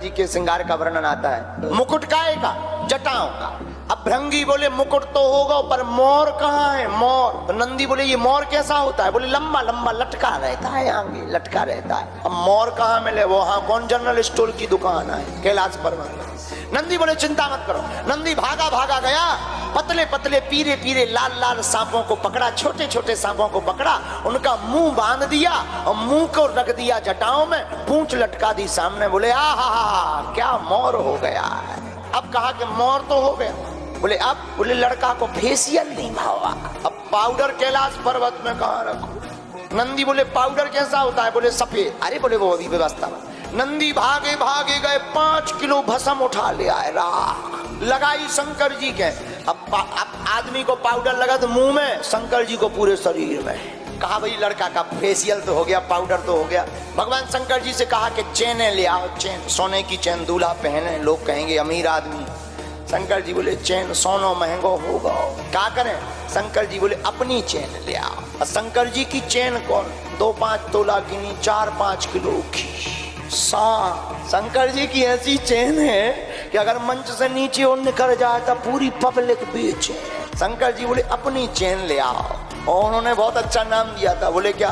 जी के श्रृंगार का वर्णन आता है। मुकुट काय का? जटाओं का। अब भृंगी बोले मुकुट तो होगा पर मोर कहाँ है? मोर। तो नंदी बोले ये मोर कैसा होता है? बोले लंबा लंबा लटका रहता है, आगे लटका रहता है। अब मोर कहाँ मिले? वो हाँ कौन जनरल स्टोर की दुकान है कैलाश पर्वत में। नंदी बोले चिंता मत करो। नंदी भागा भागा गया, पतले पतले पीरे पीरे लाल लाल सांपों को पकड़ा, छोटे छोटे सांपों को पकड़ा, उनका मुंह बांध दिया और मुंह को रख दिया जटाओं में, पूंछ लटका दी सामने। बोले आहा क्या मोर हो गया है। अब कहा कि मोर तो हो गया। बोले अब? बोले लड़का को फेशियल नहीं भावा। अब पाउडर कैलाश पर्वत में कहाँ रखो? नंदी बोले पाउडर कैसा होता है? बोले सफेद। अरे बोले वो अभी व्यवस्था में। नंदी भागे भागे गए, 5 किलो भस्म उठा ले आए, राख लगाई शंकर जी के। अब आदमी को पाउडर लगा तो मुंह में, शंकर जी को पूरे शरीर में। कहा भाई लड़का का फेशियल तो हो गया, पाउडर तो हो गया। भगवान शंकर जी से कहा कि चेने ले आओ, चेन सोने की चेन दूल्हा पहने, लोग कहेंगे अमीर आदमी। शंकर जी बोले चेन सोनो महंगो होगा, क्या करें? शंकर जी बोले अपनी चेन ले आओ। और शंकर जी की चेन कौन? 2-5 तोला की नहीं, 4-5 किलो की। शंकर जी की ऐसी चेन है कि अगर मंच से नीचे और निकल जाए तो पूरी पब्लिक बेचे। शंकर जी बोले अपनी चेन ले आओ। और उन्होंने बहुत अच्छा नाम दिया था। बोले क्या?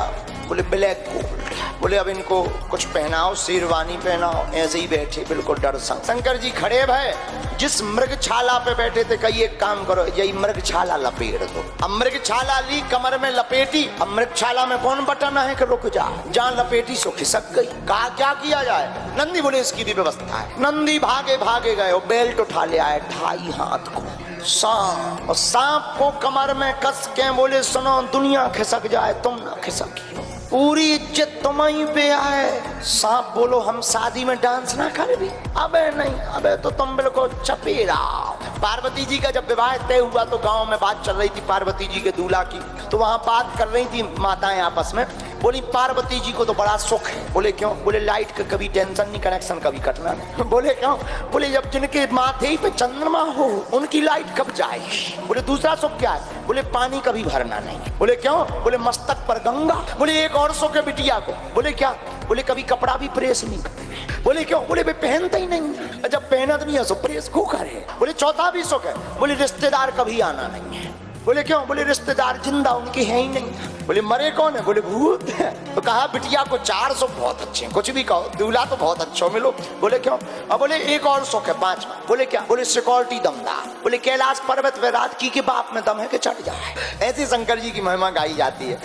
बोले ब्लैक गोल्ड। बोले अब इनको कुछ पहनाओ, शेरवानी पहनाओ। ऐसे ही बैठे बिल्कुल डर संग। शंकर जी खड़े भय, जिस मृगछाला पे बैठे थे कही एक काम करो, यही मृगछाला लपेट दो। अब मृगछाला ली, कमर में लपेटी। अब मृगछाला में कौन बटन है कि रुक जा, जहाँ लपेटी सो खिसक गई। कहा क्या किया जाए? नंदी बोले इसकी भी व्यवस्था है। नंदी भागे भागे गए और बेल्ट उठा ले आए 2.5 हाथ को सांप, और सांप को कमर में कस के बोले सुनो दुनिया खिसक जाए तुम ना खिसकियो, पूरी इज्जत तुम्हारी पे आए। सांप बोलो हम शादी में डांस ना कर भी? अबे नहीं, अबे तो तुम बिल्कुल चपेरा। पार्वती जी का जब विवाह तय हुआ तो गांव में बात चल रही थी पार्वती जी के दूल्हा की। तो वहां बात कर रही थी माताएं आपस में। बोली पार्वती जी को तो बड़ा सुख है। बोले क्यों? बोले लाइट का कभी टेंशन नहीं, कनेक्शन कभी कटना नहीं। बोले क्यों? बोले जब जिनके माथे पे चंद्रमा हो उनकी लाइट कब जाएगी। बोले दूसरा सुख क्या है? बोले पानी कभी भरना नहीं। बोले क्यों? बोले मस्तक पर गंगा। बोले एक और सुख है बिटिया को। बोले क्या? बोले कभी कपड़ा भी प्रेस नहीं करते। बोले क्यों? बोले वे पहनते ही नहीं, जब पहनत नहीं है सो प्रेस को करे। बोले चौथा भी सुख है। बोले रिश्तेदार कभी आना नहीं है। बोले क्यों? बोले रिश्तेदार जिंदा उनके हैं ही नहीं। बोले मरे कौन है? बोले भूत है। तो कहा बिटिया को 4 सुख बहुत अच्छे हैं, कुछ भी कहो, दूल्हा तो बहुत अच्छा मिलो। बोले क्यों? अब बोले एक और सुख है 5वां। बोले क्या? बोले सिक्योरिटी दमदार। बोले कैलाश पर्वत पे रात की के बाप में दम है कि चढ़ जाए। ऐसी शंकर जी की महिमा गाई जाती है।